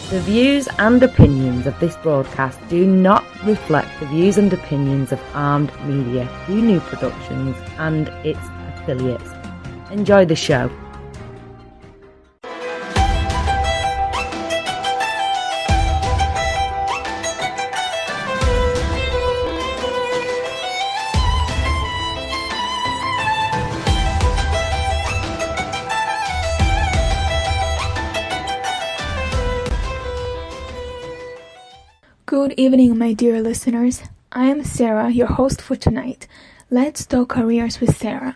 The views and opinions of this broadcast do not reflect the views and opinions of Armed Media, New Productions and its affiliates. Enjoy the show. Good evening, my dear listeners. I am Sara, your host for tonight. Let's talk careers with Sara.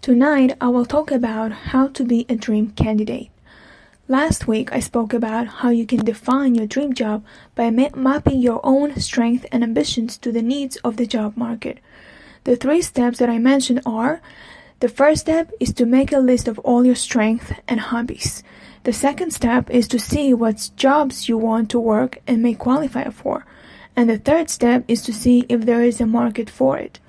Tonight, I will talk about how to be a dream candidate. Last week, I spoke about how you can define your dream job by mapping your own strengths and ambitions to the needs of the job market. The 3 steps that I mentioned are: the first step is to make a list of all your strengths and hobbies. The second step is to see what jobs you want to work and may qualify for. And the third step is to see if there is a market for it.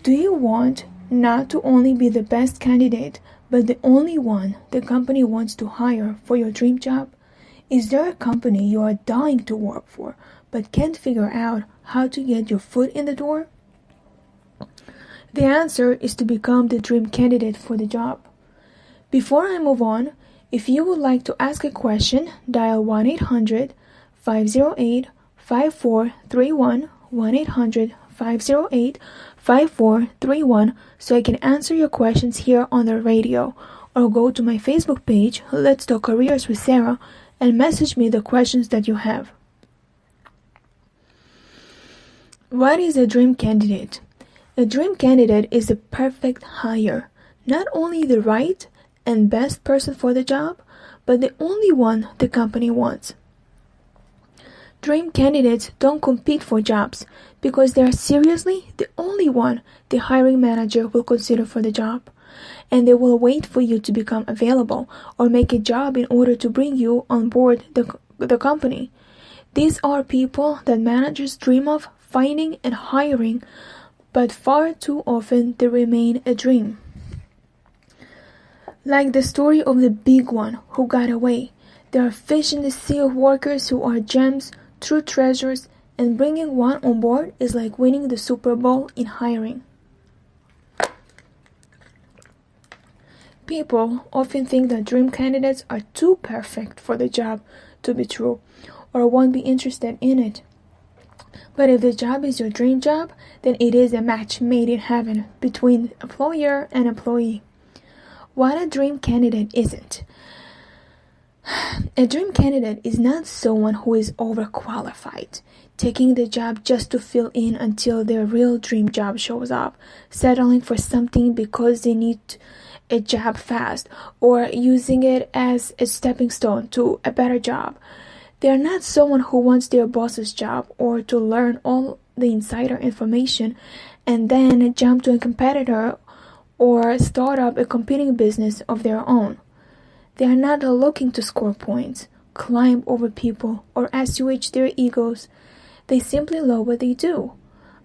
Do you want not to only be the best candidate, but the only one the company wants to hire for your dream job? Is there a company you are dying to work for, but can't figure out how to get your foot in the door? The answer is to become the dream candidate for the job. Before I move on, if you would like to ask a question, dial 1-800-508-5431, 1-800-508-5431, so I can answer your questions here on the radio, or go to my Facebook page, Let's Talk Careers with Sara, and message me the questions that you have. What is a dream candidate? A dream candidate is the perfect hire, not only the right and best person for the job, but the only one the company wants. Dream candidates don't compete for jobs because they are seriously the only one the hiring manager will consider for the job, and they will wait for you to become available or make a job in order to bring you on board the company. These are people that managers dream of finding and hiring, but far too often they remain a dream. Like the story of the big one who got away, there are fish in the sea of workers who are gems, true treasures, and bringing one on board is like winning the Super Bowl in hiring. People often think that dream candidates are too perfect for the job to be true, or won't be interested in it. But if the job is your dream job, then it is a match made in heaven between employer and employee. What a dream candidate isn't. A dream candidate is not someone who is overqualified, taking the job just to fill in until their real dream job shows up, settling for something because they need a job fast, or using it as a stepping stone to a better job. They are not someone who wants their boss's job or to learn all the insider information and then jump to a competitor or start up a competing business of their own. They are not looking to score points, climb over people, or assuage their egos. They simply love what they do,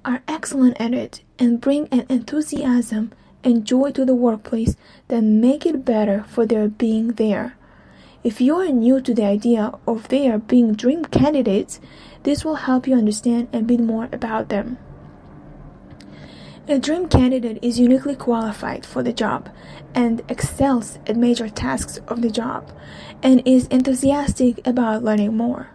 are excellent at it, and bring an enthusiasm and joy to the workplace that make it better for their being there. If you are new to the idea of their being dream candidates, this will help you understand a bit more about them. A dream candidate is uniquely qualified for the job and excels at major tasks of the job and is enthusiastic about learning more.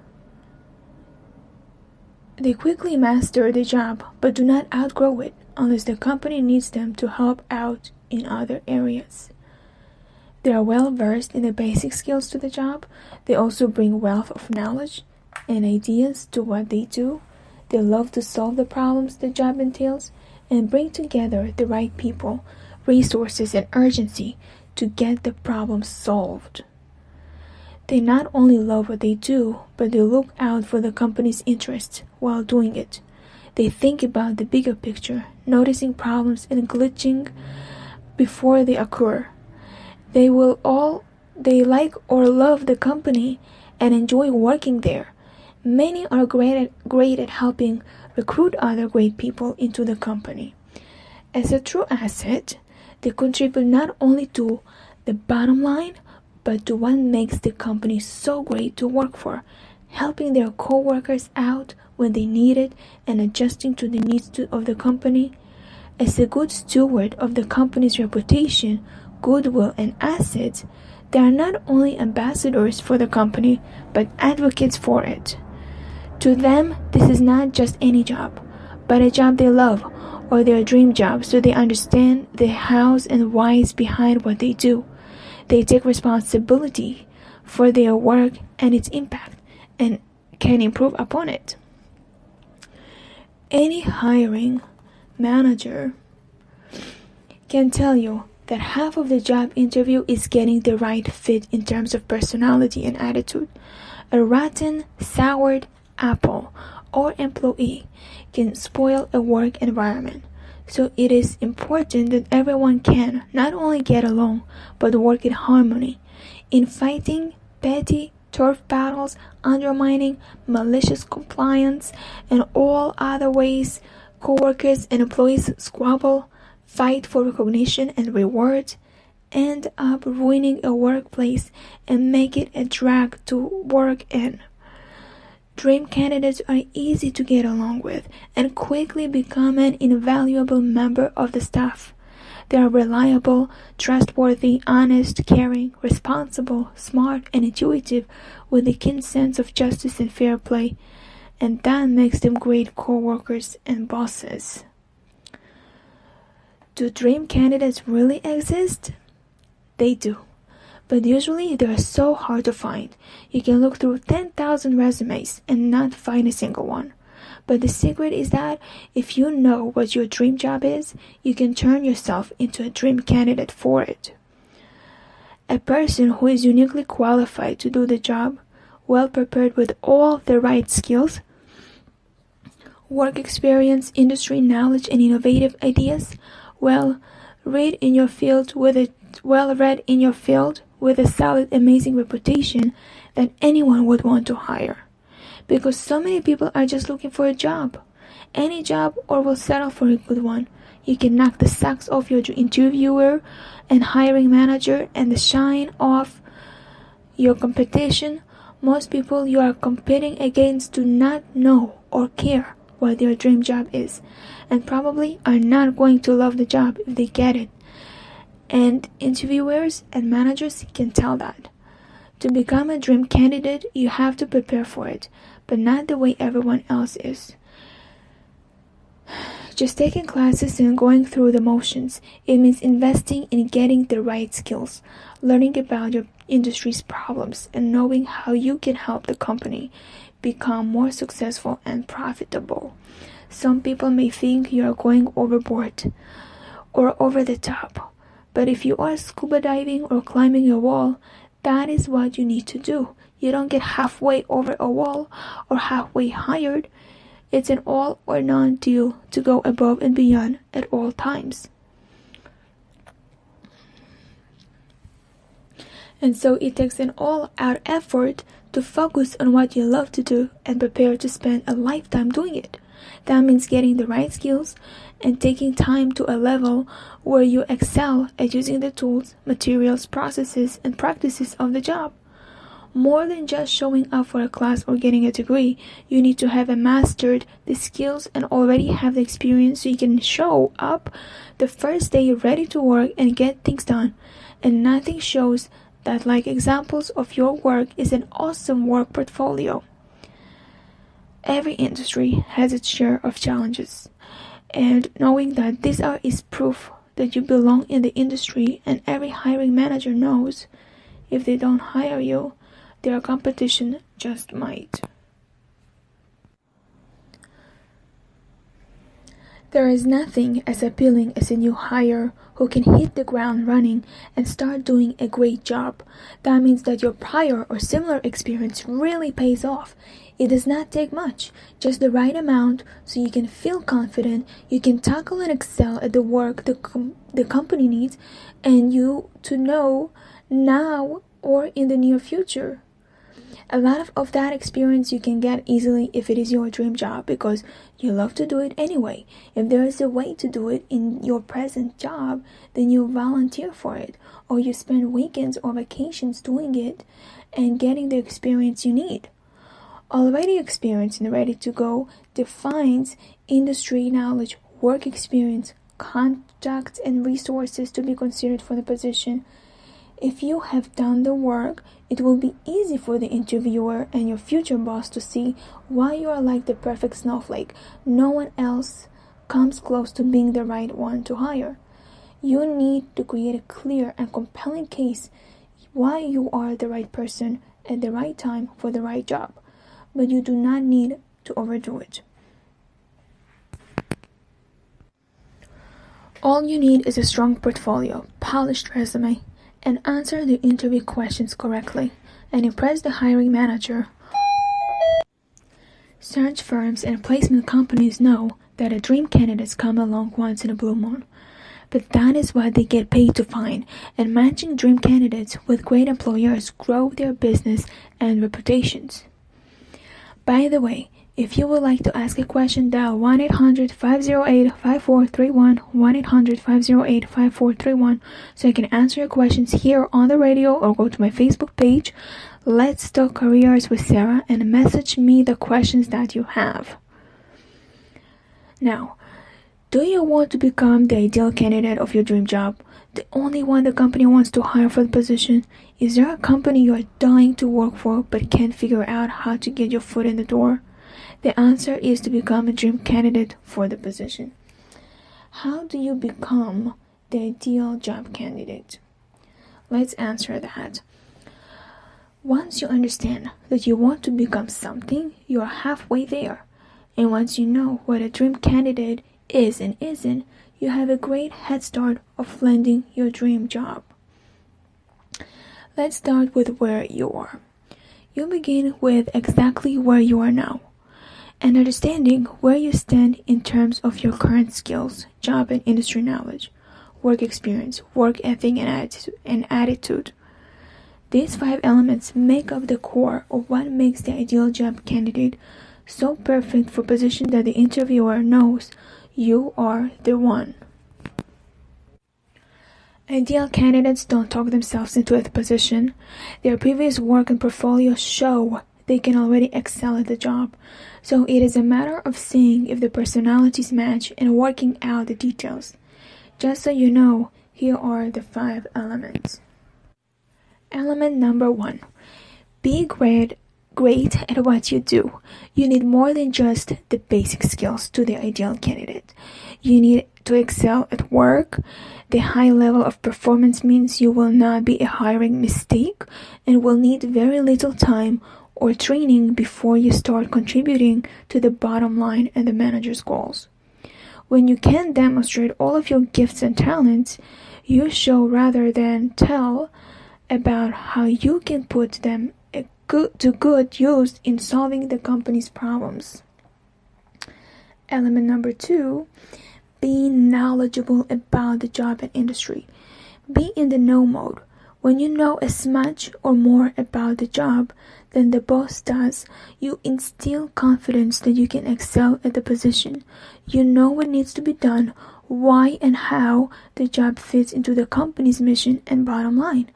They quickly master the job but do not outgrow it unless the company needs them to help out in other areas. They are well versed in the basic skills to the job. They also bring wealth of knowledge and ideas to what they do. They love to solve the problems the job entails and bring together the right people, resources, and urgency to get the problem solved. They not only love what they do, but they look out for the company's interests while doing it. They think about the bigger picture, noticing problems and glitching before they occur. They like or love the company and enjoy working there. Many are great at helping recruit other great people into the company. As a true asset, they contribute not only to the bottom line, but to what makes the company so great to work for, helping their co-workers out when they need it and adjusting to the needs of the company. As a good steward of the company's reputation, goodwill, and assets, they are not only ambassadors for the company, but advocates for it. To them, this is not just any job, but a job they love, or their dream job, so they understand the hows and whys behind what they do. They take responsibility for their work and its impact, and can improve upon it. Any hiring manager can tell you that half of the job interview is getting the right fit in terms of personality and attitude. A rotten, soured apple or employee can spoil a work environment. So it is important that everyone can not only get along, but work in harmony. In fighting petty turf battles, undermining malicious compliance, and all other ways co-workers and employees squabble, fight for recognition and reward, end up ruining a workplace and make it a drag to work in. Dream candidates are easy to get along with and quickly become an invaluable member of the staff. They are reliable, trustworthy, honest, caring, responsible, smart, and intuitive with a keen sense of justice and fair play, and that makes them great co-workers and bosses. Do dream candidates really exist? They do. But usually they are so hard to find. You can look through 10,000 resumes and not find a single one. But the secret is that if you know what your dream job is, you can turn yourself into a dream candidate for it. A person who is uniquely qualified to do the job, well prepared with all the right skills, work experience, industry knowledge, and innovative ideas, well-read in your field with a solid, amazing reputation that anyone would want to hire. Because so many people are just looking for a job. Any job, or will settle for a good one. You can knock the socks off your interviewer and hiring manager and the shine off your competition. Most people you are competing against do not know or care what their dream job is, and probably are not going to love the job if they get it. And interviewers and managers can tell that. To become a dream candidate, you have to prepare for it, but not the way everyone else is. Just taking classes and going through the motions. It means investing in getting the right skills, learning about your industry's problems, and knowing how you can help the company become more successful and profitable. Some people may think you are going overboard or over the top. But if you are scuba diving or climbing a wall, that is what you need to do. You don't get halfway over a wall or halfway hired. It's an all or none deal to go above and beyond at all times. And so it takes an all-out effort to focus on what you love to do and prepare to spend a lifetime doing it. That means getting the right skills and taking time to a level where you excel at using the tools, materials, processes, and practices of the job. More than just showing up for a class or getting a degree, you need to have mastered the skills and already have the experience so you can show up the first day ready to work and get things done. And nothing shows that like examples of your work is an awesome work portfolio. Every industry has its share of challenges, and knowing that this is proof that you belong in the industry, and every hiring manager knows if they don't hire you, their competition just might. There is nothing as appealing as a new hire who can hit the ground running and start doing a great job. That means that your prior or similar experience really pays off. It does not take much, just the right amount so you can feel confident, you can tackle and excel at the work the company needs, and you to know now or in the near future. A lot of that experience you can get easily if it is your dream job because you love to do it anyway. If there is a way to do it in your present job, then you volunteer for it, or you spend weekends or vacations doing it and getting the experience you need. Already experienced and ready to go defines industry knowledge, work experience, contacts, and resources to be considered for the position. If you have done the work, it will be easy for the interviewer and your future boss to see why you are like the perfect snowflake. No one else comes close to being the right one to hire. You need to create a clear and compelling case why you are the right person at the right time for the right job, but you do not need to overdo it. All you need is a strong portfolio, polished resume, and answer the interview questions correctly and impress the hiring manager. Search firms and placement companies know that a dream candidates come along once in a blue moon, but that is what they get paid to find, and matching dream candidates with great employers grow their business and reputations. By the way, if you would like to ask a question, dial 1-800-508-5431, 1-800-508-5431, so I can answer your questions here on the radio, or go to my Facebook page, Let's Talk Careers with Sarah, and message me the questions that you have. Now, do you want to become the ideal candidate of your dream job? The only one the company wants to hire for the position? Is there a company you are dying to work for but can't figure out how to get your foot in the door? The answer is to become a dream candidate for the position. How do you become the ideal job candidate? Let's answer that. Once you understand that you want to become something, you are halfway there. And once you know what a dream candidate is and isn't, you have a great head start of landing your dream job. Let's start with where you are. You begin with exactly where you are now, and understanding where you stand in terms of your current skills, job and industry knowledge, work experience, work ethic, and attitude. These 5 elements make up the core of what makes the ideal job candidate so perfect for position that the interviewer knows you are the one. Ideal candidates don't talk themselves into a position. Their previous work and portfolio show they can already excel at the job. So it is a matter of seeing if the personalities match and working out the details. Just so you know, here are the 5 elements. Element number 1. Be great at what you do. You need more than just the basic skills to the ideal candidate. You need to excel at work. The high level of performance means you will not be a hiring mistake and will need very little time or training before you start contributing to the bottom line and the manager's goals. When you can demonstrate all of your gifts and talents, you show rather than tell about how you can put them to good use in solving the company's problems. Element number 2, be knowledgeable about the job and industry. Be in the know mode. When you know as much or more about the job than the boss does, you instill confidence that you can excel at the position. You know what needs to be done, why and how the job fits into the company's mission and bottom line.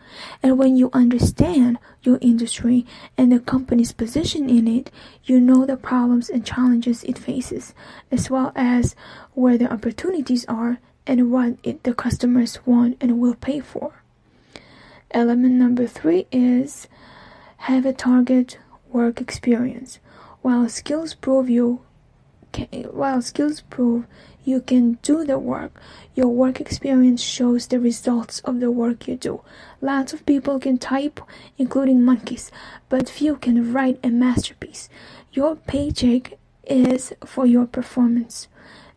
And when you understand your industry and the company's position in it, you know the problems and challenges it faces, as well as where the opportunities are and what the customers want and will pay for. Element number 3 is have a target work experience. While skills prove you can do the work, your work experience shows the results of the work you do. Lots of people can type, including monkeys, but few can write a masterpiece. Your paycheck is for your performance,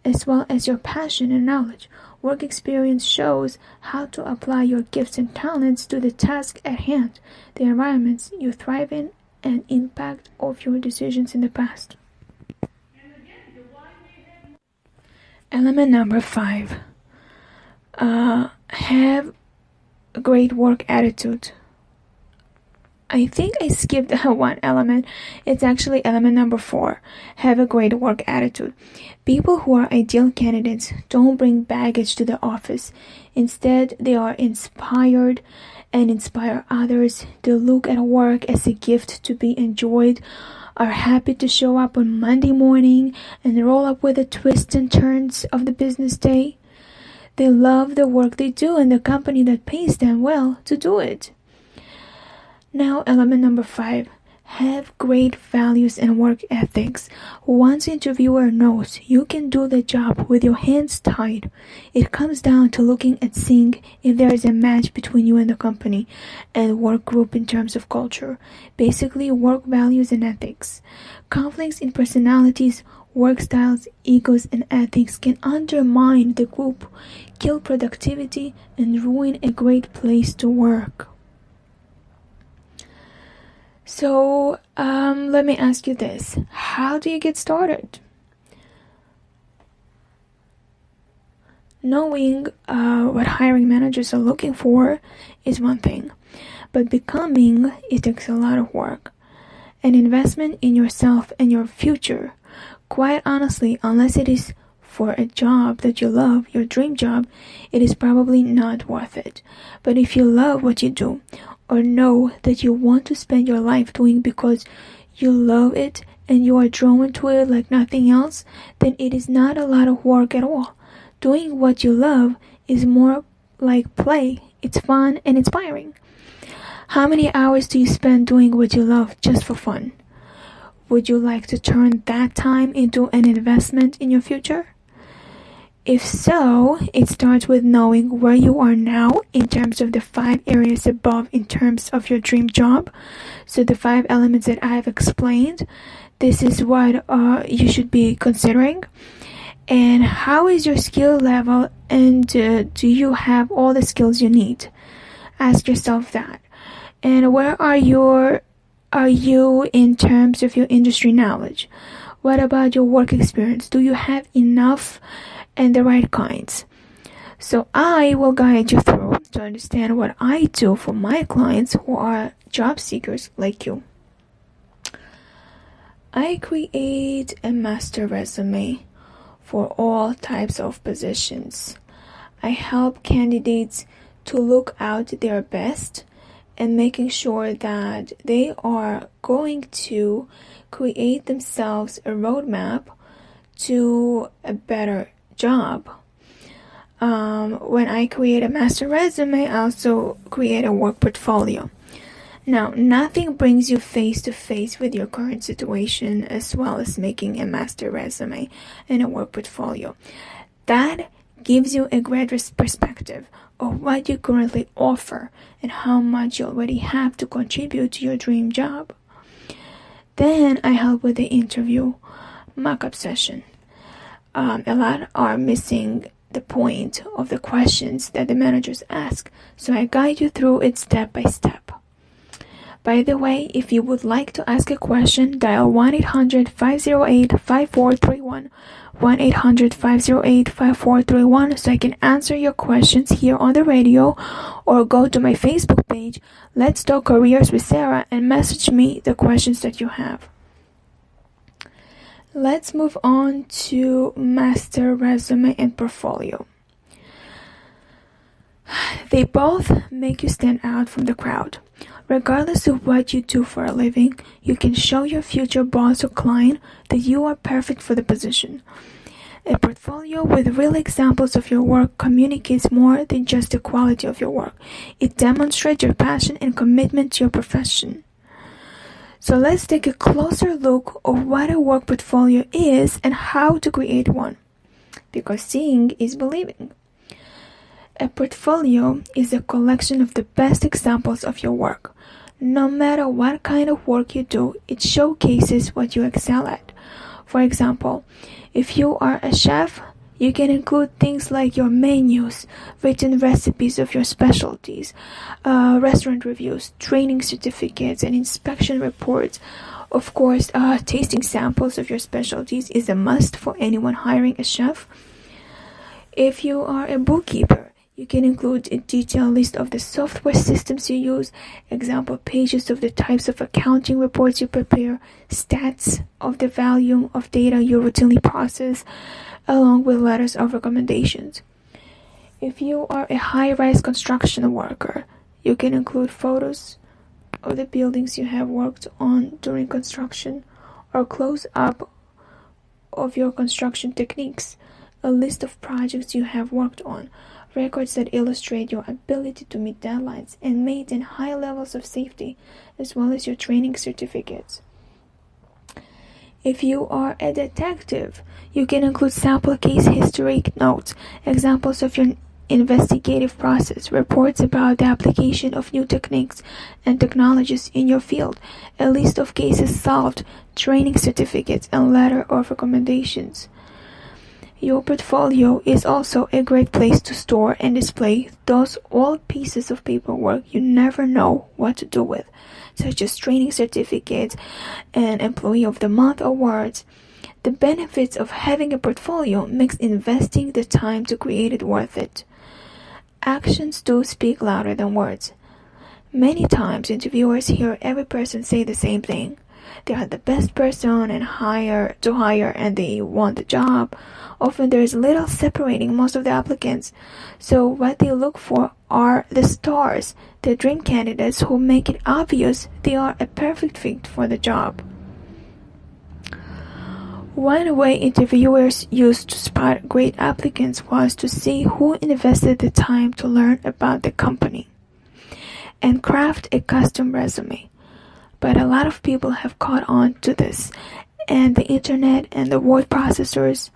as well as your passion and knowledge. Work experience shows how to apply your gifts and talents to the task at hand, the environments you thrive in, and impact of your decisions in the past. Element number 5. Have a great work attitude. I think I skipped one element. It's actually element number 4. Have a great work attitude. People who are ideal candidates don't bring baggage to the office. Instead, they are inspired and inspire others. They look at work as a gift to be enjoyed, are happy to show up on Monday morning and roll up with the twists and turns of the business day. They love the work they do and the company that pays them well to do it. Now, element number 5. Have great values and work ethics. Once interviewer knows you can do the job with your hands tied, it comes down to looking at seeing if there is a match between you and the company and work group in terms of culture. Basically, work values and ethics. Conflicts in personalities, work styles, egos, and ethics can undermine the group, kill productivity, and ruin a great place to work. So, let me ask you this. How do you get started? Knowing what hiring managers are looking for is one thing, but becoming it takes a lot of work. An investment in yourself and your future, quite honestly, unless it is for a job that you love, your dream job, it is probably not worth it. But if you love what you do, or know that you want to spend your life doing because you love it and you are drawn to it like nothing else, then it is not a lot of work at all. Doing what you love is more like play. It's fun and inspiring. How many hours do you spend doing what you love just for fun? Would you like to turn that time into an investment in your future? If so, it starts with knowing where you are now in terms of the 5 areas above in terms of your dream job. So the 5 elements that I have explained, this is what you should be considering. And how is your skill level, and do you have all the skills you need? Ask yourself that. And where are you in terms of your industry knowledge? What about your work experience? Do you have enough and the right kinds? So I will guide you through to understand what I do for my clients who are job seekers like you. I create a master resume for all types of positions. I help candidates to look out their best and making sure that they are going to create themselves a roadmap to a better job. When I create a master resume, I also create a work portfolio. Now, nothing brings you face to face with your current situation as well as making a master resume and a work portfolio. That gives you a great perspective of what you currently offer and how much you already have to contribute to your dream job. Then I help with the interview mock-up session. A lot are missing the point of the questions that the managers ask, so I guide you through it step by step. By the way, if you would like to ask a question, dial 1-800-508-5431, 1-800-508-5431, so I can answer your questions here on the radio, or go to my Facebook page, Let's Talk Careers with Sara, and message me the questions that you have. Let's move on to master resume and portfolio. They both make you stand out from the crowd. Regardless of what you do for a living, you can show your future boss or client that you are perfect for the position. A portfolio with real examples of your work communicates more than just the quality of your work. It demonstrates your passion and commitment to your profession. So let's take a closer look at what a work portfolio is and how to create one. Because seeing is believing. A portfolio is a collection of the best examples of your work. No matter what kind of work you do, it showcases what you excel at. For example, if you are a chef, you can include things like your menus, written recipes of your specialties, restaurant reviews, training certificates, and inspection reports. Of course, tasting samples of your specialties is a must for anyone hiring a chef. If you are a bookkeeper, You can include a detailed list of the software systems you use, example pages of the types of accounting reports you prepare, stats of the volume of data you routinely process, along with letters of recommendations. If you are a high-rise construction worker, you can include photos of the buildings you have worked on during construction or close-up of your construction techniques, a list of projects you have worked on, records that illustrate your ability to meet deadlines and maintain high levels of safety, as well as your training certificates. If you are a detective, you can include sample case history notes, examples of your investigative process, reports about the application of new techniques and technologies in your field, a list of cases solved, training certificates, and letter of recommendations. Your portfolio is also a great place to store and display those old pieces of paperwork you never know what to do with, such as training certificates and Employee of the Month awards. The benefits of having a portfolio makes investing the time to create it worth it. Actions do speak louder than words. Many times interviewers hear every person say the same thing. They are the best person and hire and they want the job. Often there is little separating most of the applicants. So what they look for are the stars, the dream candidates who make it obvious they are a perfect fit for the job. One way interviewers used to spot great applicants was to see who invested the time to learn about the company and craft a custom resume. But a lot of people have caught on to this, and the internet and the word processors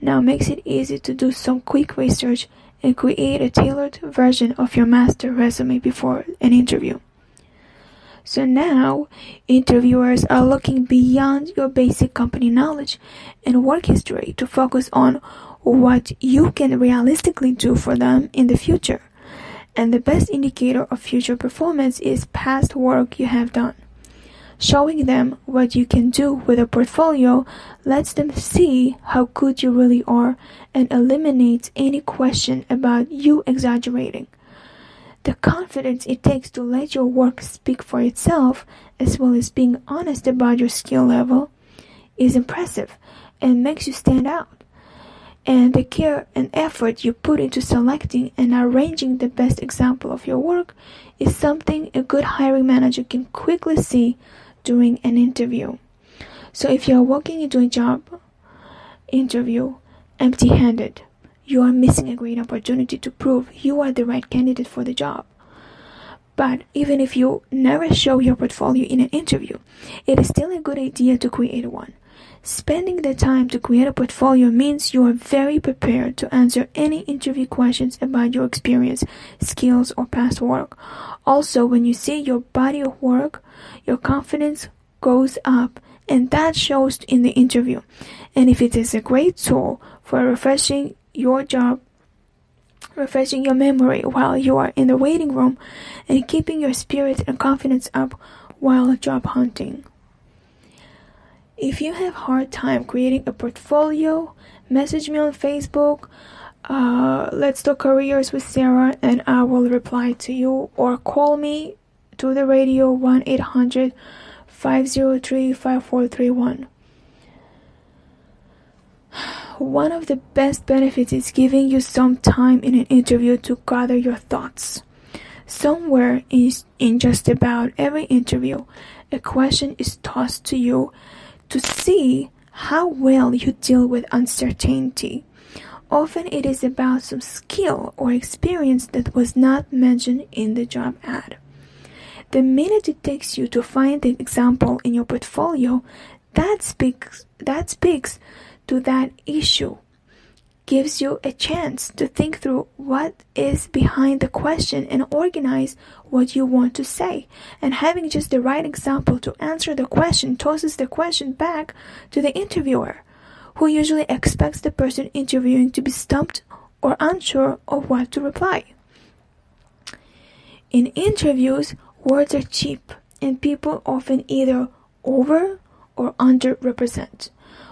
now makes it easy to do some quick research and create a tailored version of your master resume before an interview. So now, interviewers are looking beyond your basic company knowledge and work history to focus on what you can realistically do for them in the future. And the best indicator of future performance is past work you have done. Showing them what you can do with a portfolio lets them see how good you really are and eliminates any question about you exaggerating. The confidence it takes to let your work speak for itself, as well as being honest about your skill level, is impressive and makes you stand out. And the care and effort you put into selecting and arranging the best example of your work is something a good hiring manager can quickly see during an interview. So if you are walking into a job interview empty-handed, you are missing a great opportunity to prove you are the right candidate for the job. But even if you never show your portfolio in an interview, it is still a good idea to create one. Spending the time to create a portfolio means you are very prepared to answer any interview questions about your experience, skills, or past work. Also, when you see your body of work, your confidence goes up, and that shows in the interview. And if it is a great tool for refreshing your memory while you are in the waiting room and keeping your spirit and confidence up while job hunting. If you have a hard time creating a portfolio, message me on Facebook. Let's talk careers with Sarah and I will reply to you, or call me to the radio 1-800-503-5431. One of the best benefits is giving you some time in an interview to gather your thoughts. Somewhere in just about every interview, a question is tossed to you to see how well you deal with uncertainty. Often it is about some skill or experience that was not mentioned in the job ad. The minute it takes you to find the example in your portfolio that speaks to that issue, gives you a chance to think through what is behind the question and organize what you want to say. And having just the right example to answer the question tosses the question back to the interviewer, who usually expects the person interviewing to be stumped or unsure of what to reply. In interviews, words are cheap, and people often either over or underrepresent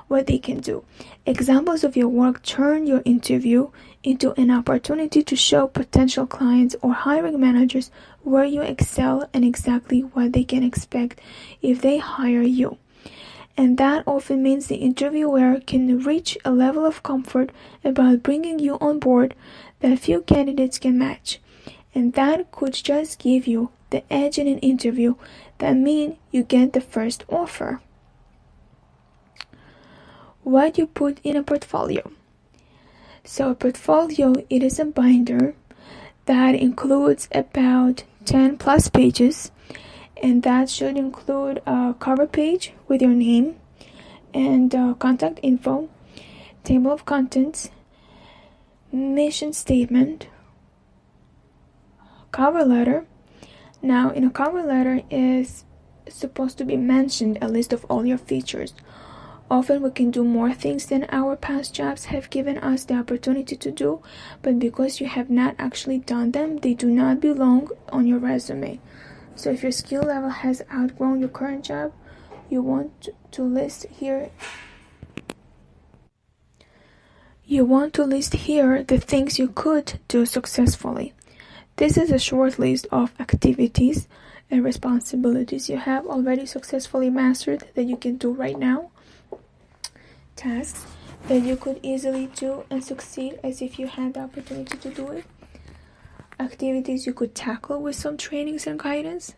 what they can do. Examples of your work turn your interview into an opportunity to show potential clients or hiring managers where you excel and exactly what they can expect if they hire you. And that often means the interviewer can reach a level of comfort about bringing you on board that few candidates can match. And that could just give you the edge in an interview that means you get the first offer. What you put in a portfolio. So a portfolio, it is a binder that includes about 10 plus pages, and that should include a cover page with your name and contact info, table of contents, mission statement, cover letter. Now, in a cover letter is supposed to be mentioned a list of all your features. Often we can do more things than our past jobs have given us the opportunity to do, but because you have not actually done them, they do not belong on your resume. So if your skill level has outgrown your current job, you want to list here the things you could do successfully. This is a short list of activities and responsibilities you have already successfully mastered that you can do right now. Tasks that you could easily do and succeed as if you had the opportunity to do it. Activities you could tackle with some trainings and guidance.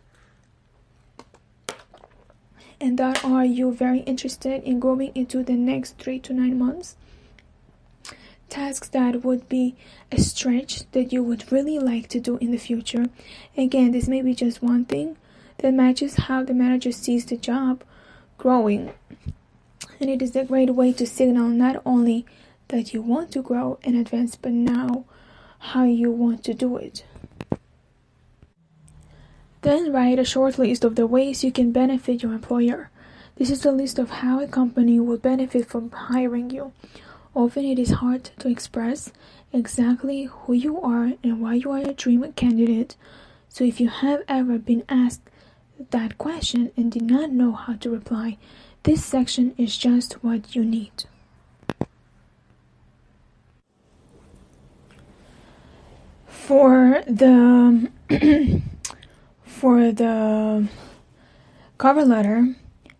And that are you very interested in going into the next 3 to 9 months. Tasks that would be a stretch that you would really like to do in the future. Again, this may be just one thing that matches how the manager sees the job growing. And it is a great way to signal not only that you want to grow and advance, but now how you want to do it. Then write a short list of the ways you can benefit your employer. This is a list of how a company will benefit from hiring you. Often it is hard to express exactly who you are and why you are a dream candidate. So if you have ever been asked that question and did not know how to reply, this section is just what you need. For the cover letter,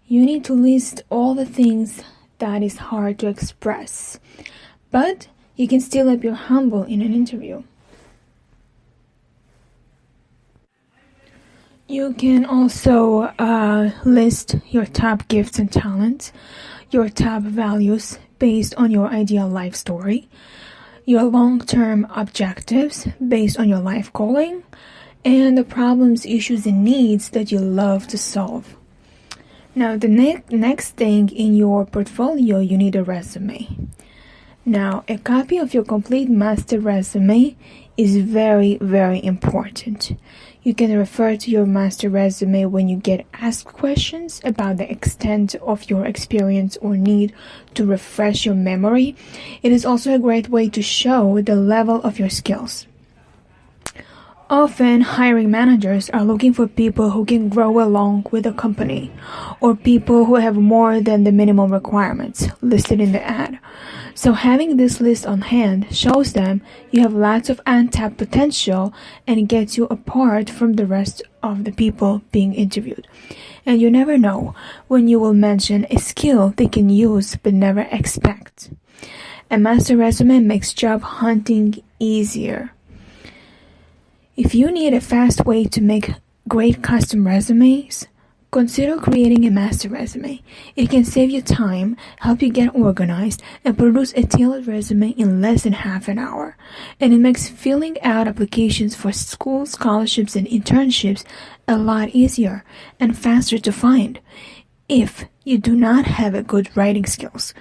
you need to list all the things that is hard to express, but you can still appear humble in an interview. You can also list your top gifts and talents, your top values based on your ideal life story, your long-term objectives based on your life calling, and the problems, issues, and needs that you love to solve. Now, the next thing in your portfolio, you need a resume. Now, a copy of your complete master resume is very, very important. You can refer to your master resume when you get asked questions about the extent of your experience or need to refresh your memory. It is also a great way to show the level of your skills. Often, hiring managers are looking for people who can grow along with the company, or people who have more than the minimum requirements listed in the ad. So having this list on hand shows them you have lots of untapped potential and gets you apart from the rest of the people being interviewed. And you never know when you will mention a skill they can use but never expect. A master resume makes job hunting easier. If you need a fast way to make great custom resumes, consider creating a master resume. It can save you time, help you get organized, and produce a tailored resume in less than half an hour. And it makes filling out applications for school scholarships and internships a lot easier and faster to find. If you do not have a good writing skills,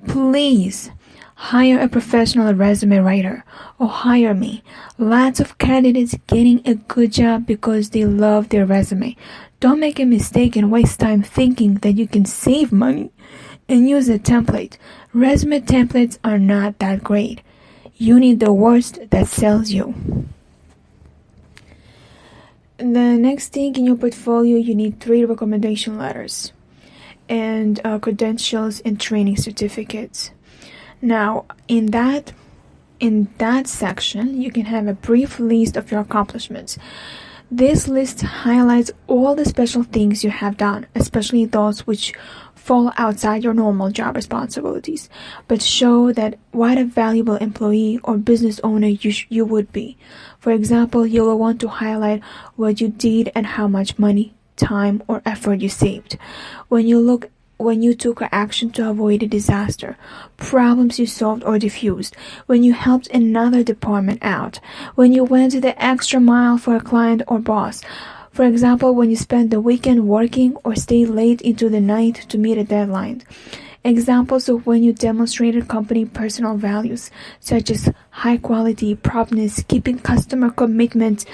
please hire a professional resume writer or hire me. Lots of candidates getting a good job because they love their resume. Don't make a mistake and waste time thinking that you can save money and use a template. Resume templates are not that great. You need the worst that sells you. The next thing in your portfolio, you need 3 recommendation letters and credentials and training certificates. Now, in that In that section, you can have a brief list of your accomplishments. This list highlights all the special things you have done, especially those which fall outside your normal job responsibilities, but show that what a valuable employee or business owner you would be. For example, you'll want to highlight what you did and how much money, time, or effort you saved. When you took action to avoid a disaster, problems you solved or diffused, when you helped another department out, when you went the extra mile for a client or boss. For example, when you spent the weekend working or stayed late into the night to meet a deadline. Examples of when you demonstrated company personal values, such as high quality, promptness, keeping customer commitments,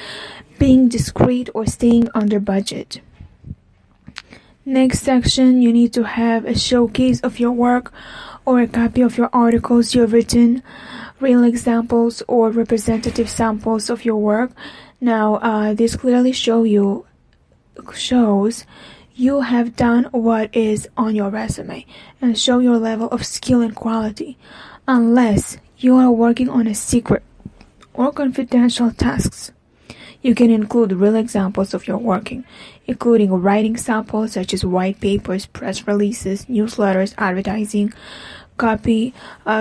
being discreet, or staying under budget. Next section, you need to have a showcase of your work or a copy of your articles you've written, real examples or representative samples of your work. Now, this clearly shows you have done what is on your resume and show your level of skill and quality, unless you are working on a secret or confidential tasks. You can include real examples of your working, including writing samples such as white papers, press releases, newsletters, advertising, copy,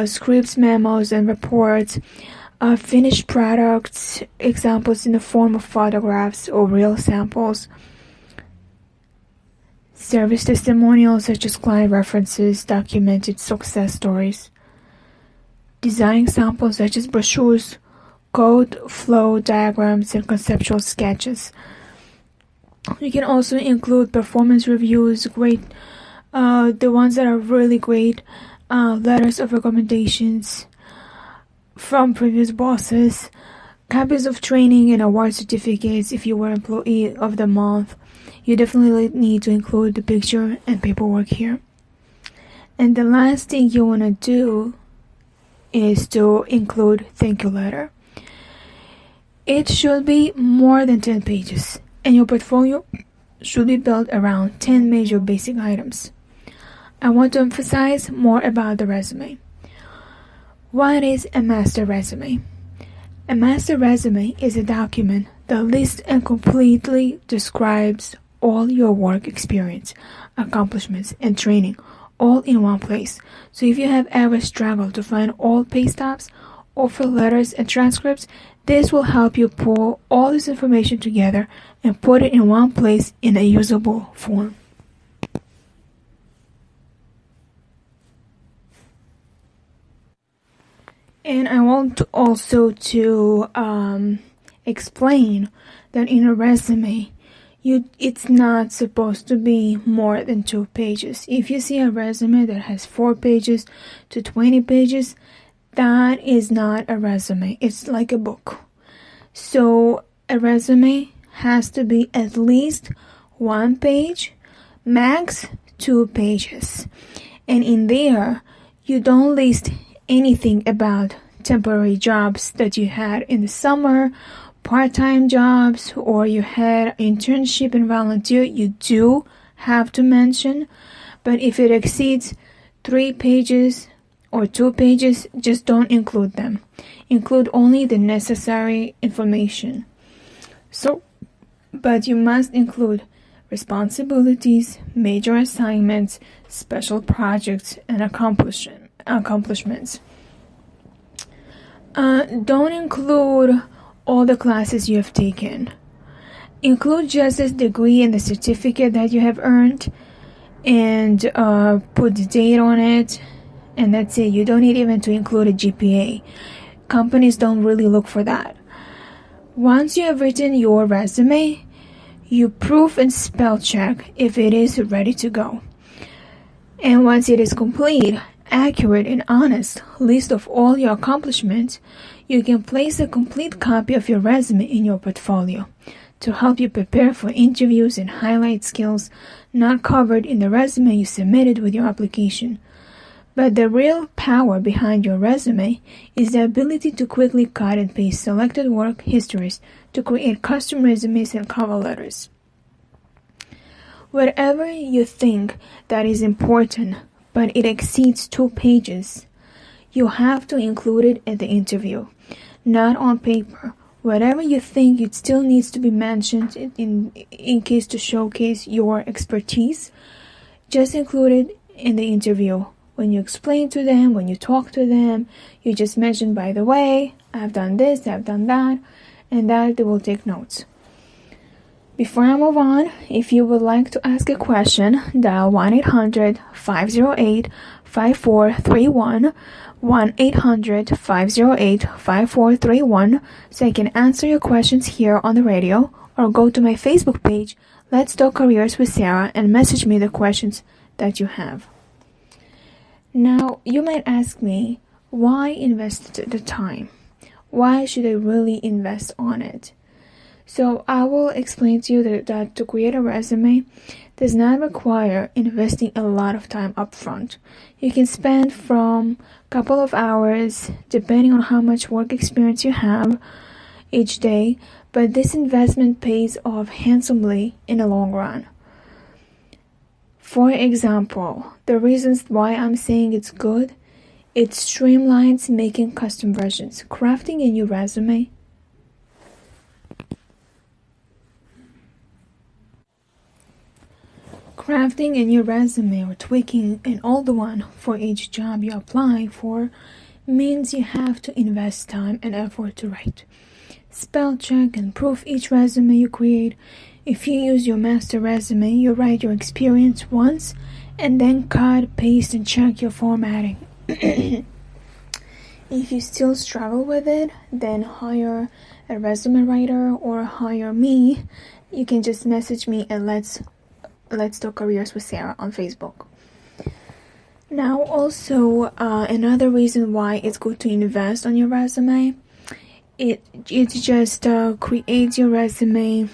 scripts, memos, and reports, finished products, examples in the form of photographs or real samples, service testimonials such as client references, documented success stories, design samples such as brochures, code, flow diagrams, and conceptual sketches. You can also include performance reviews, the ones that are really great, letters of recommendations from previous bosses, copies of training and award certificates if you were employee of the month. You definitely need to include the picture and paperwork here. And the last thing you want to do is to include thank you letter. It should be more than 10 pages, and your portfolio should be built around 10 major basic items. I want to emphasize more about the resume. What is a master resume? A master resume is a document that lists and completely describes all your work experience, accomplishments, and training all in one place. So if you have ever struggled to find all pay stubs, offer letters, and transcripts, this will help you pull all this information together and put it in one place in a usable form. And I want also to explain that in a resume, it's not supposed to be more than 2 pages. If you see a resume that has 4 pages to 20 pages, that is not a resume. It's like a book. So a resume has to be at least 1 page, max 2 pages. And in there, you don't list anything about temporary jobs that you had in the summer, part-time jobs, or you had internship and volunteer. You do have to mention, but if it exceeds 3 pages or 2 pages, just don't include them. Include only the necessary information. But you must include responsibilities, major assignments, special projects, and accomplishments. Don't include all the classes you have taken. Include just the degree and the certificate that you have earned, and put the date on it, and that's it. You don't need even to include a GPA. Companies don't really look for that. Once you have written your resume, you proof and spell check if it is ready to go. And once it is complete, accurate, and honest list of all your accomplishments, you can place a complete copy of your resume in your portfolio to help you prepare for interviews and highlight skills not covered in the resume you submitted with your application. But the real power behind your resume is the ability to quickly cut and paste selected work histories to create custom resumes and cover letters. Whatever you think that is important, but it exceeds 2 pages, You have to include it at the interview, not on paper. Whatever you think, it still needs to be mentioned in case to showcase your expertise. Just include it in the interview. When you explain to them, when you talk to them, you just mention, by the way, I've done this, I've done that, and that they will take notes. Before I move on, if you would like to ask a question, dial 1-800-508-5431, 1-800-508-5431, so I can answer your questions here on the radio, or go to my Facebook page, Let's Talk Careers with Sara, and message me the questions that you have. Now, you might ask me, why invest the time? Why should I really invest on it? So I will explain to you that to create a resume does not require investing a lot of time upfront. You can spend from a couple of hours, depending on how much work experience you have each day, but this investment pays off handsomely in the long run. For example, the reasons why I'm saying it's good, it streamlines making custom versions. Crafting a new resume or tweaking an old one for each job you apply for means you have to invest time and effort to write, spell check, and proof each resume you create. If you use your master resume, you write your experience once and then cut, paste, and check your formatting. If you still struggle with it, then hire a resume writer or hire me. You can just message me at Let's Talk Careers with Sara on Facebook. Now, also, another reason why it's good to invest on your resume, it just creates your resume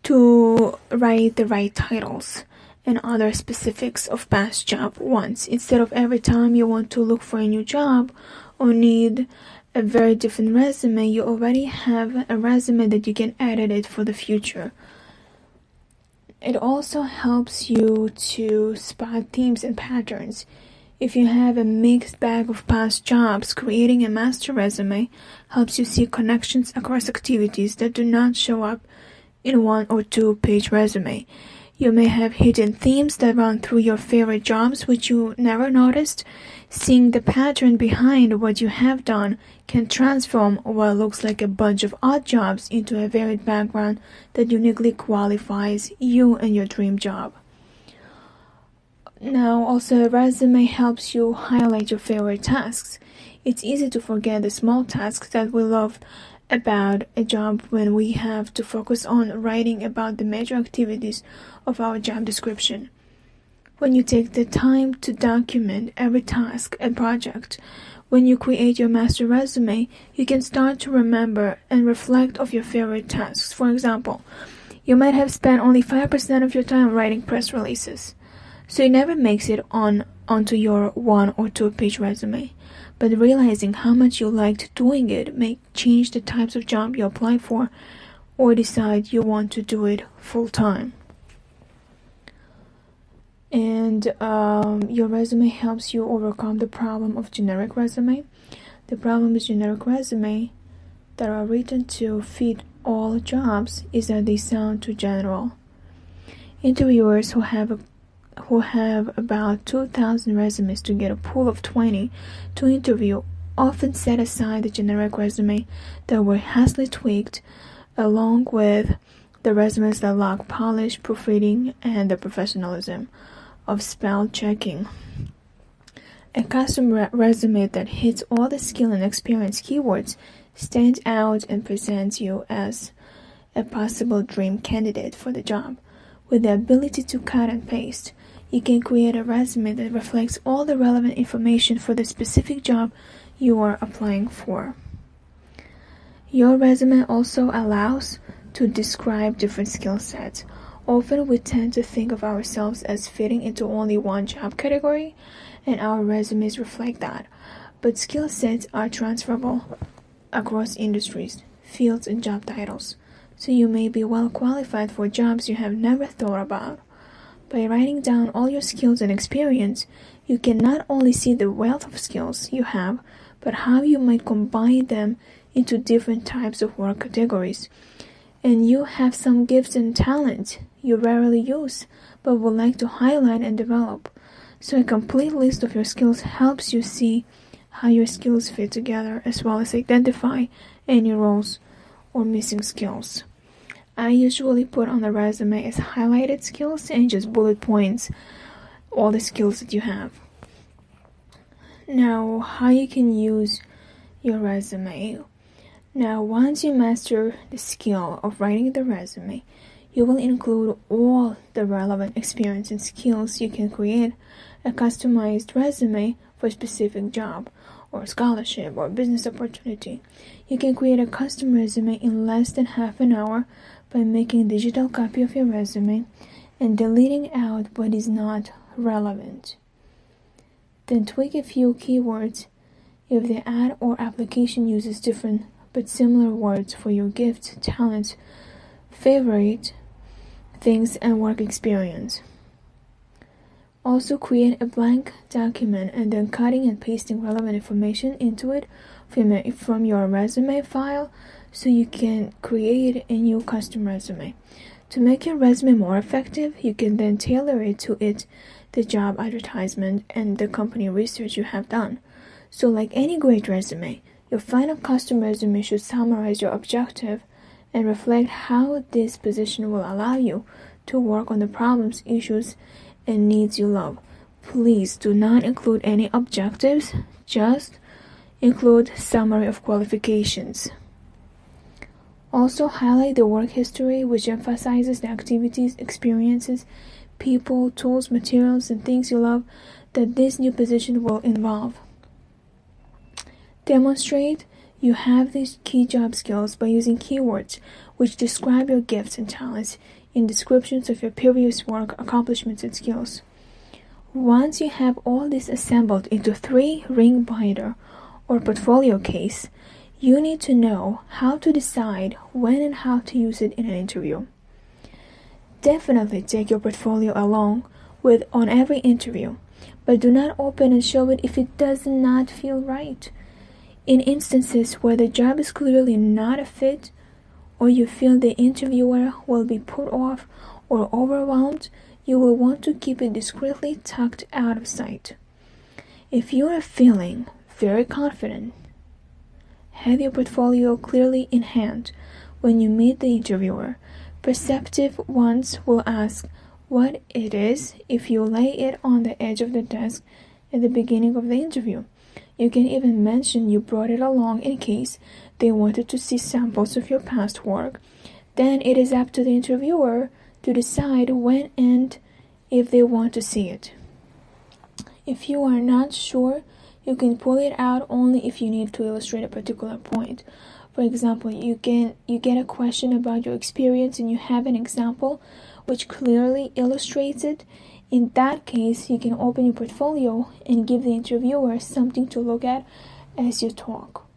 to write the right titles and other specifics of past job once, instead of every time you want to look for a new job or need a very different resume, you already have a resume that you can edit it for the future. It also helps you to spot themes and patterns. If you have a mixed bag of past jobs, creating a master resume helps you see connections across activities that do not show up in 1 or 2 page resume. You may have hidden themes that run through your favorite jobs which you never noticed. Seeing the pattern behind what you have done can transform what looks like a bunch of odd jobs into a varied background that uniquely qualifies you and your dream job. Now, also, a resume helps you highlight your favorite tasks. It's easy to forget the small tasks that we love about a job when we have to focus on writing about the major activities of our job description. When you take the time to document every task and project, when you create your master resume, you can start to remember and reflect of your favorite tasks. For example, you might have spent only 5% of your time writing press releases, so it never makes it onto your 1 or 2 page resume. But realizing how much you liked doing it may change the types of job you apply for or decide you want to do it full time. And your resume helps you overcome the problem of generic resume. The problem with generic resume that are written to fit all jobs is that they sound too general. Interviewers who have about 2,000 resumes to get a pool of 20 to interview often set aside the generic resume that were hastily tweaked, along with the resumes that lack polish, proofreading, and the professionalism of spell checking. A custom resume that hits all the skill and experience keywords stands out and presents you as a possible dream candidate for the job. With the ability to cut and paste, you can create a resume that reflects all the relevant information for the specific job you are applying for. Your resume also allows to describe different skill sets. Often we tend to think of ourselves as fitting into only one job category, and our resumes reflect that. But skill sets are transferable across industries, fields, and job titles, so you may be well qualified for jobs you have never thought about. By writing down all your skills and experience, you can not only see the wealth of skills you have, but how you might combine them into different types of work categories. And you have some gifts and talents you rarely use, but would like to highlight and develop. So a complete list of your skills helps you see how your skills fit together, as well as identify any roles or missing skills. I usually put on the resume as highlighted skills and just bullet points all the skills that you have. Now, how you can use your resume. Now, once you master the skill of writing the resume, you will include all the relevant experience and skills. You can create a customized resume for a specific job or scholarship or business opportunity. You can create a custom resume in less than half an hour by making a digital copy of your resume and deleting out what is not relevant. Then tweak a few keywords if the ad or application uses different but similar words for your gifts, talents, favorite things, and work experience. Also create a blank document and then cutting and pasting relevant information into it from your resume file so you can create a new custom resume. To make your resume more effective, you can then tailor it to the job advertisement and the company research you have done. So like any great resume, your final custom resume should summarize your objective and reflect how this position will allow you to work on the problems, issues, and needs you love. Please do not include any objectives, just include summary of qualifications. Also highlight the work history, which emphasizes the activities, experiences, people, tools, materials, and things you love that this new position will involve. Demonstrate you have these key job skills by using keywords which describe your gifts and talents in descriptions of your previous work, accomplishments, and skills. Once you have all this assembled into 3-ring binder or portfolio case, you need to know how to decide when and how to use it in an interview. Definitely take your portfolio along on every interview, but do not open and show it if it does not feel right. In instances where the job is clearly not a fit, or you feel the interviewer will be put off or overwhelmed, you will want to keep it discreetly tucked out of sight. If you are feeling very confident, have your portfolio clearly in hand when you meet the interviewer. Perceptive ones will ask what it is if you lay it on the edge of the desk at the beginning of the interview. You can even mention you brought it along in case they wanted to see samples of your past work. Then it is up to the interviewer to decide when and if they want to see it. If you are not sure, you can pull it out only if you need to illustrate a particular point. For example, you get a question about your experience and you have an example which clearly illustrates it. In that case, you can open your portfolio and give the interviewer something to look at as you talk.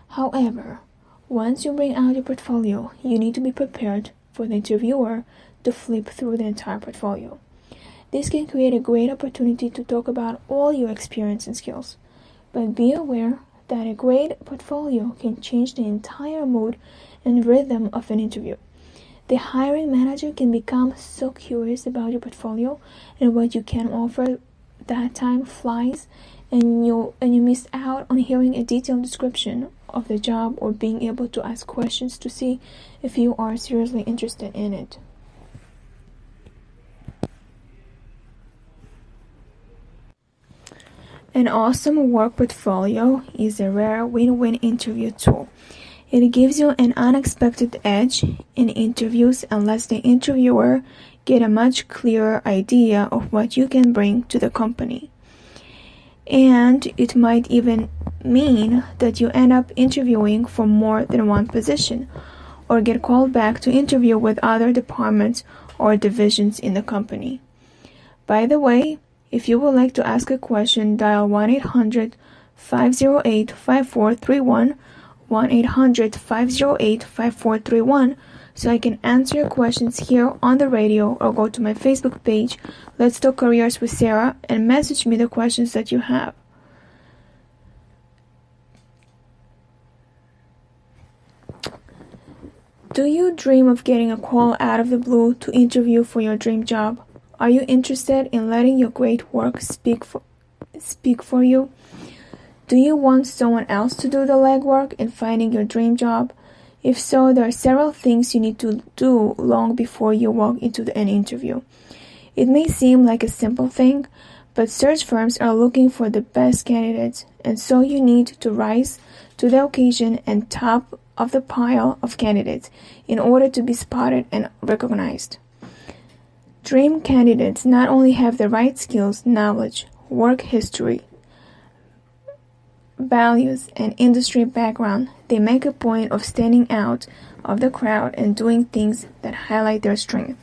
However, once you bring out your portfolio, you need to be prepared for the interviewer to flip through the entire portfolio. This can create a great opportunity to talk about all your experience and skills, but be aware that a great portfolio can change the entire mood and rhythm of an interview. The hiring manager can become so curious about your portfolio and what you can offer that time flies, and you miss out on hearing a detailed description of the job or being able to ask questions to see if you are seriously interested in it. An awesome work portfolio is a rare win-win interview tool. It gives you an unexpected edge in interviews and lets the interviewer get a much clearer idea of what you can bring to the company. And it might even mean that you end up interviewing for more than one position or get called back to interview with other departments or divisions in the company. By the way, if you would like to ask a question, dial 1-800-508-5431, 1-800-508-5431 so I can answer your questions here on the radio, or go to my Facebook page, Let's Talk Careers with Sara, and message me the questions that you have. Do you dream of getting a call out of the blue to interview for your dream job? Are you interested in letting your great work speak for you? Do you want someone else to do the legwork in finding your dream job? If so, there are several things you need to do long before you walk into an interview. It may seem like a simple thing, but search firms are looking for the best candidates, and so you need to rise to the occasion and top of the pile of candidates in order to be spotted and recognized. Dream candidates not only have the right skills, knowledge, work history, values, and industry background, they make a point of standing out of the crowd and doing things that highlight their strength.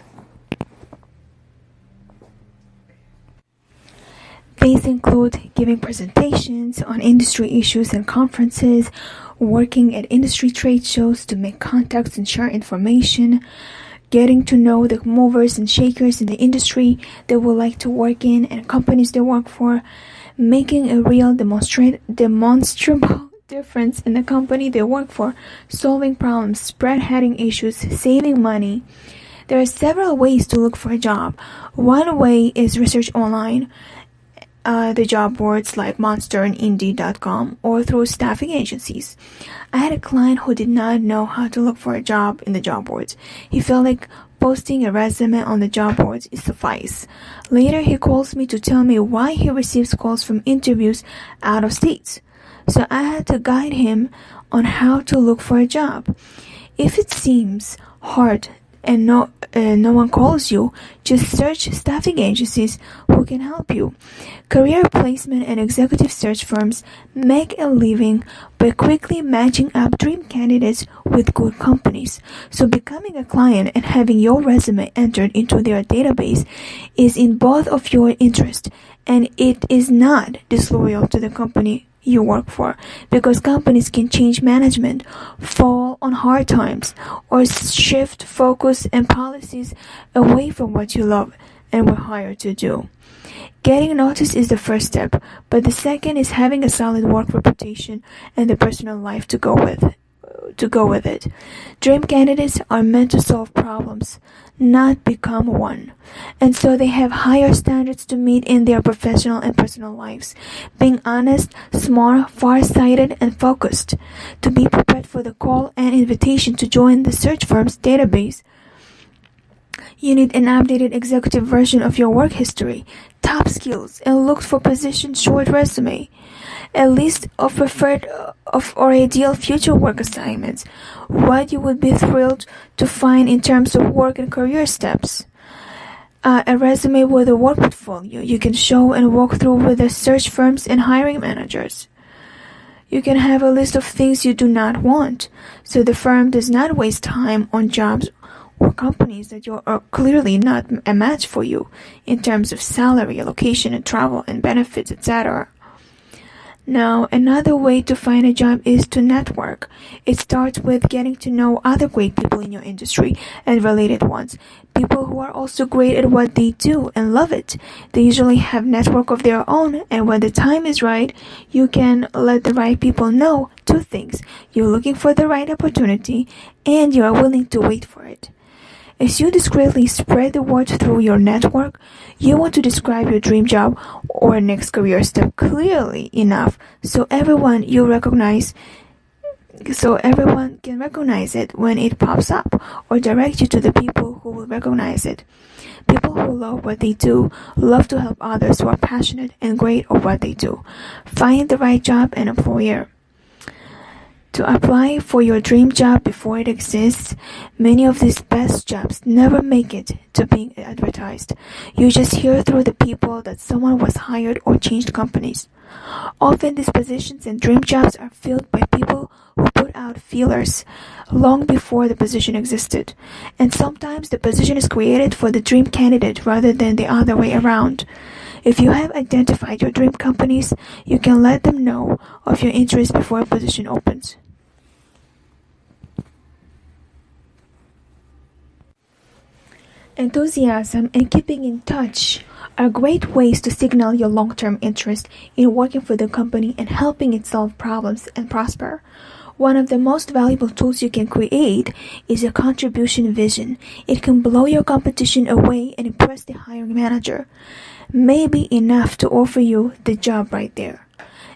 These include giving presentations on industry issues and conferences, working at industry trade shows to make contacts and share information, getting to know the movers and shakers in the industry they would like to work in and companies they work for, making a real demonstrable difference in the company they work for, solving problems, spearheading issues, saving money. There are several ways to look for a job. One way is research online, the job boards like Monster and Indeed.com, or through staffing agencies. I had a client who did not know how to look for a job in the job boards. He felt like posting a resume on the job boards is suffice. Later, he calls me to tell me why he receives calls from interviews out of state. So I had to guide him on how to look for a job. If it seems hard and no one calls you, just search staffing agencies who can help you. Career placement and executive search firms make a living by quickly matching up dream candidates with good companies. So becoming a client and having your resume entered into their database is in both of your interest, and it is not disloyal to the company you work for, because companies can change management, fall on hard times, or shift focus and policies away from what you love and were hired to do. Getting noticed is the first step, but the second is having a solid work reputation and the personal life to go with it. Dream candidates are meant to solve problems, not become one. And so they have higher standards to meet in their professional and personal lives. Being honest, smart, far-sighted, and focused. To be prepared for the call and invitation to join the search firm's database, you need an updated executive version of your work history, top skills, and look for position short resume, a list of preferred or ideal future work assignments, what you would be thrilled to find in terms of work and career steps, a resume with a work portfolio you can show and walk through with the search firms and hiring managers. You can have a list of things you do not want, so the firm does not waste time on jobs or companies that are clearly not a match for you in terms of salary, location, and travel and benefits, etc. Now, another way to find a job is to network. It starts with getting to know other great people in your industry and related ones. People who are also great at what they do and love it. They usually have a network of their own, and when the time is right, you can let the right people know two things. You're looking for the right opportunity, and you are willing to wait for it. As you discreetly spread the word through your network, you want to describe your dream job or next career step clearly enough so everyone can recognize it when it pops up, or direct you to the people who will recognize it. People who love what they do love to help others who are passionate and great at what they do. Find the right job and employer. To apply for your dream job before it exists, many of these best jobs never make it to being advertised. You just hear through the people that someone was hired or changed companies. Often these positions and dream jobs are filled by people who put out feelers long before the position existed. And sometimes the position is created for the dream candidate rather than the other way around. If you have identified your dream companies, you can let them know of your interest before a position opens. Enthusiasm and keeping in touch are great ways to signal your long-term interest in working for the company and helping it solve problems and prosper. One of the most valuable tools you can create is a contribution vision. It can blow your competition away and impress the hiring manager. Maybe enough to offer you the job right there.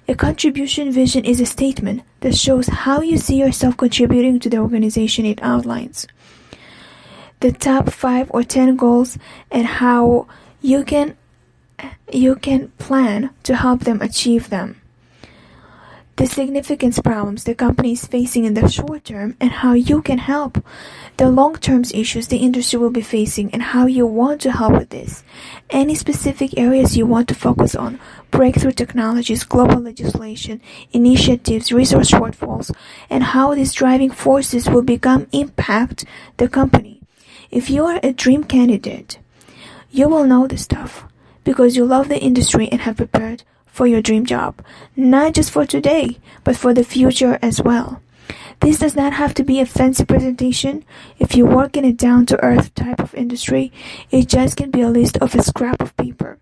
A contribution vision is a statement that shows how you see yourself contributing to the organization it outlines. The top 5 or 10 goals and how you can plan to help them achieve them. The significance problems the company is facing in the short term and how you can help. The long-term issues the industry will be facing and how you want to help with this. Any specific areas you want to focus on, breakthrough technologies, global legislation, initiatives, resource shortfalls, and how these driving forces will impact the company. If you are a dream candidate, you will know this stuff because you love the industry and have prepared for your dream job, not just for today, but for the future as well. This does not have to be a fancy presentation. If you work in a down-to-earth type of industry, it just can be a list of a scrap of paper.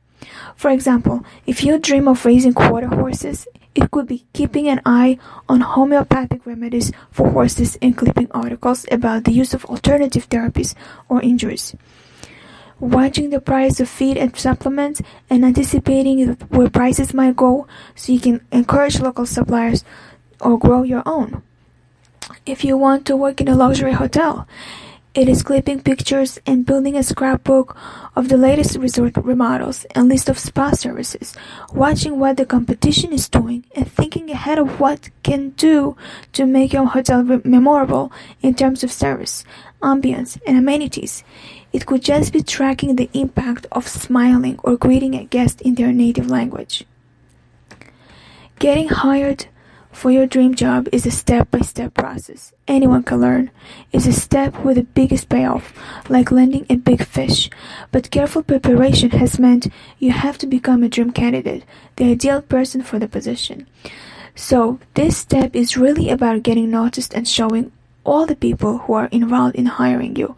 For example, if you dream of raising quarter horses, it could be keeping an eye on homeopathic remedies for horses and clipping articles about the use of alternative therapies or injuries. Watching the price of feed and supplements and anticipating where prices might go so you can encourage local suppliers or grow your own. If you want to work in a luxury hotel, it is clipping pictures and building a scrapbook of the latest resort remodels and list of spa services, watching what the competition is doing and thinking ahead of what can do to make your hotel memorable in terms of service, ambience, and amenities. It could just be tracking the impact of smiling or greeting a guest in their native language. Getting hired for your dream job is a step-by-step process. Anyone can learn. It's a step with the biggest payoff, like landing a big fish. But careful preparation has meant you have to become a dream candidate, the ideal person for the position. So this step is really about getting noticed and showing all the people who are involved in hiring you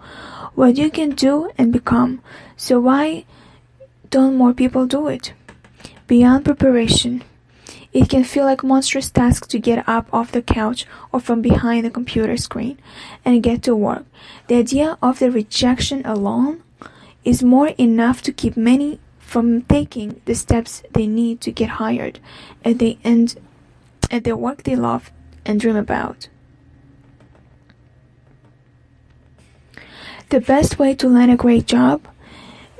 what you can do and become. So why don't more people do it? Beyond preparation, it can feel like a monstrous task to get up off the couch or from behind the computer screen and get to work. The idea of the rejection alone is more enough to keep many from taking the steps they need to get hired at the work they love and dream about. The best way to land a great job,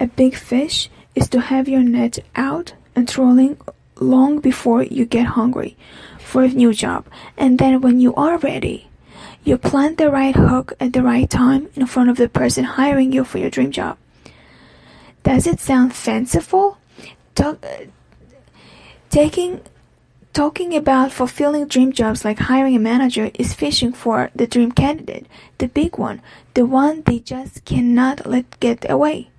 a big fish, is to have your net out and trolling long before you get hungry for a new job. And then when you are ready, you plant the right hook at the right time in front of the person hiring you for your dream job. Does it sound fanciful? Talking about fulfilling dream jobs like hiring a manager is fishing for the dream candidate, the big one, the one they just cannot let get away.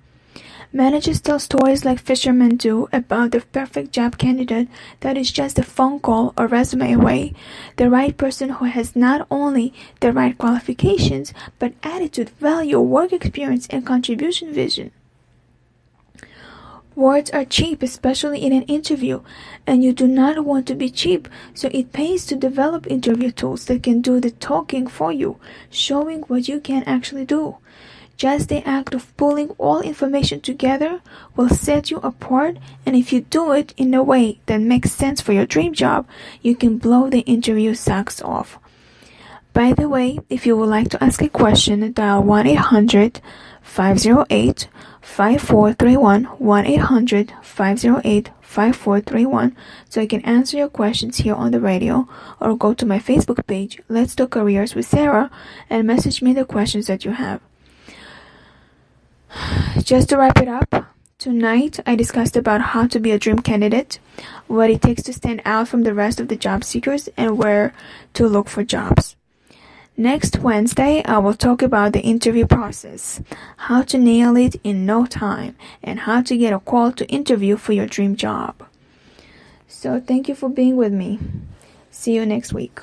Managers tell stories like fishermen do about the perfect job candidate that is just a phone call or resume away, the right person who has not only the right qualifications, but attitude, value, work experience, and contribution vision. Words are cheap, especially in an interview, and you do not want to be cheap, so it pays to develop interview tools that can do the talking for you, showing what you can actually do. Just the act of pulling all information together will set you apart, and if you do it in a way that makes sense for your dream job, you can blow the interview socks off. By the way, if you would like to ask a question, dial 1-800-508-5431, 1-800-508-5431, so I can answer your questions here on the radio, or go to my Facebook page, Let's Talk Careers with Sarah, and message me the questions that you have. Just to wrap it up, tonight I discussed about how to be a dream candidate, what it takes to stand out from the rest of the job seekers, and where to look for jobs. Next Wednesday, I will talk about the interview process, how to nail it in no time, and how to get a call to interview for your dream job. So thank you for being with me. See you next week.